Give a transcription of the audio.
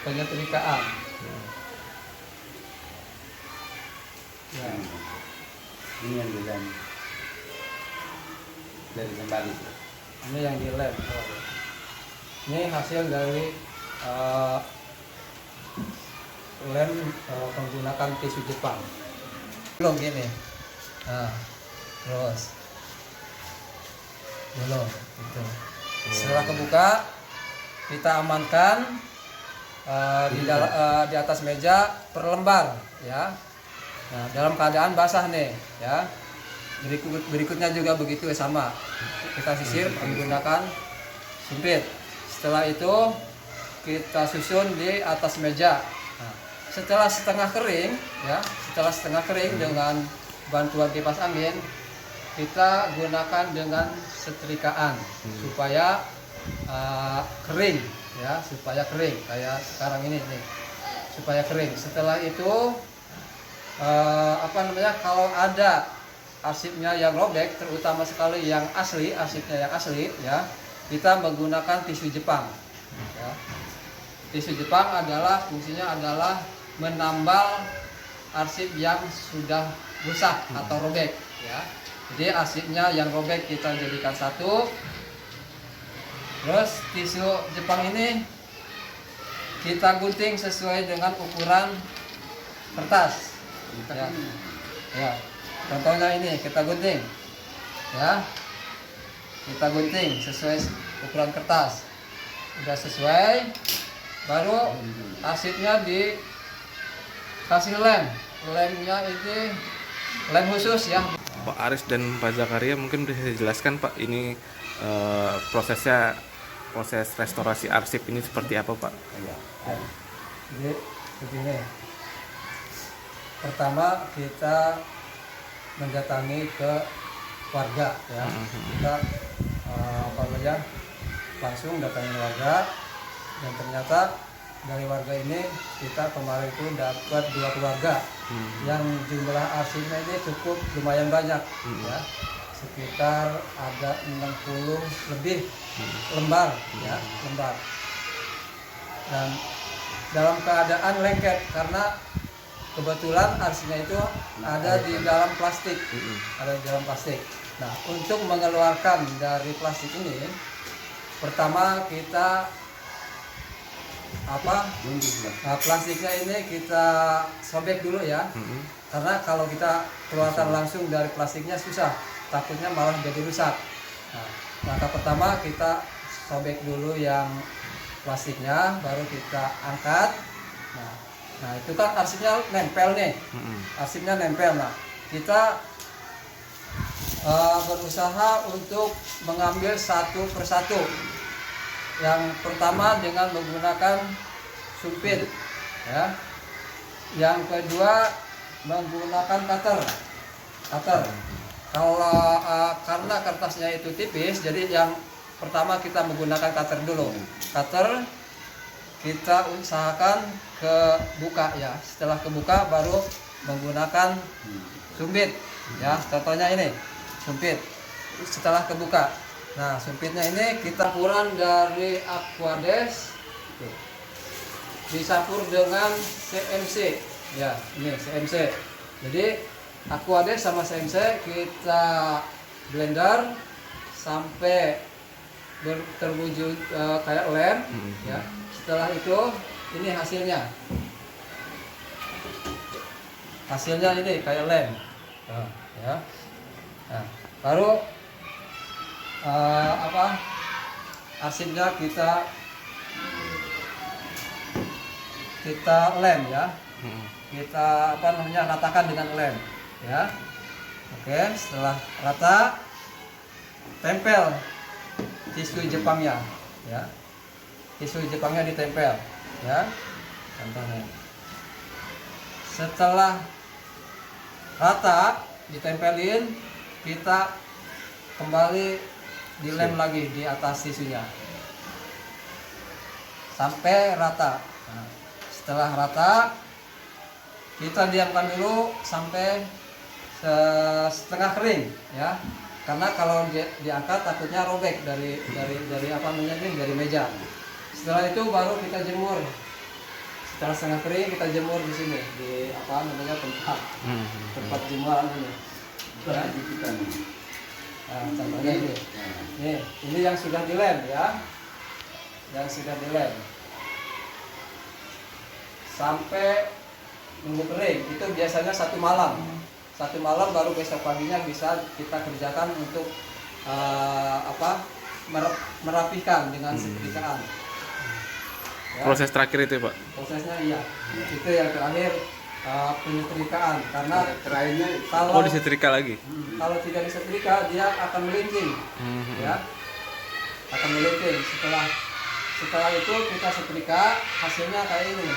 penyetrikaan. Ya. Ini yang dilem dari kembali. Ini yang dilem. Ini hasil dari lem menggunakan tisu Jepang. Belum gini. Nah, terus belum gitu. Setelah kebuka, kita amankan di atas meja per lembar, ya. Nah, dalam keadaan basah nih, ya. Berikutnya juga begitu, sama. Kita sisir menggunakan sumpit. Setelah itu kita susun di atas meja. Nah, setelah setengah kering, ya, dengan bantuan kipas angin, kita gunakan dengan setrikaan supaya kering, ya, supaya kering kayak sekarang ini nih, supaya kering. Setelah itu kalau ada arsipnya yang robek, terutama sekali yang asli, arsipnya yang asli, ya, kita menggunakan tisu Jepang, ya. Tisu Jepang adalah fungsinya adalah menambal arsip yang sudah rusak atau robek, ya. Jadi arsipnya yang robek kita jadikan satu. Terus tisu Jepang ini kita gunting sesuai dengan ukuran kertas. Ya. Ya. Contohnya ini kita gunting, ya. Kita gunting sesuai ukuran kertas. Udah sesuai, baru arsipnya dikasih lem. Lemnya ini lem khusus, ya. Pak Aris dan Pak Zakaria mungkin bisa dijelaskan Pak, ini proses restorasi arsip ini seperti apa Pak? Ya. Jadi begini. Pertama kita mendatangi ke warga, ya. Kita langsung datangi warga, dan ternyata dari warga ini kita kemarin itu dapat 2 keluarga yang jumlah arsipnya ini cukup lumayan banyak, ya, sekitar ada 60 lebih lembar, ya, lembar, dan dalam keadaan lengket karena kebetulan arsipnya itu ada di dalam plastik, Nah, untuk mengeluarkan dari plastik ini, pertama kita plastiknya ini kita sobek dulu, ya. Karena kalau kita keluarkan langsung dari plastiknya susah, takutnya malah jadi rusak. Nah, langkah pertama kita sobek dulu yang plastiknya, baru kita angkat. Nah, itu kan arsipnya nempel nih, arsipnya nempel. Nah, kita berusaha untuk mengambil satu persatu. Yang pertama dengan menggunakan sumpit, ya. Yang kedua menggunakan cutter. Kalau karena kertasnya itu tipis, jadi yang pertama kita menggunakan cutter dulu. Cutter kita usahakan kebuka, ya. Setelah kebuka baru menggunakan sumpit, ya. Contohnya ini sumpit. Setelah kebuka, nah sumpitnya ini kita campuran dari Aquades dicampur dengan CMC, ya. Ini CMC. Jadi Aquades sama CMC kita blender sampai terwujud kayak lem, ya. Setelah itu ini hasilnya ini kayak lem, ya. Nah, baru arsipnya kita lem, ya. Kita ratakan dengan lem, ya. Oke, setelah rata, tempel tisu Jepangnya, ya. Tisu Jepangnya ditempel, ya. Contohnya. Setelah rata ditempelin, kita kembali dilem lagi di atas tisunya sampai rata. Nah, setelah rata kita diamkan dulu sampai setengah kering, ya. Karena kalau diangkat takutnya robek dari meja. Setelah itu baru kita jemur setelah setengah kering kita jemur di sini di apa namanya tempat jemuran ini. Ya. Nah, contohnya ini. Nih, ini yang sudah dilem ya. Yang sudah dilem. Sampai nunggu kering itu biasanya 1 malam. 1 malam baru besok paginya bisa kita kerjakan untuk merapikan dengan setrikaan. Ya. Proses terakhir itu ya, Pak. Prosesnya iya. Itu yang terakhir penyetrikaan karena terakhirnya Oh, disetrika lagi. kalau tidak disetrika dia akan melinting. Ya. Akan melinting. Setelah itu kita setrika, hasilnya kayak ini.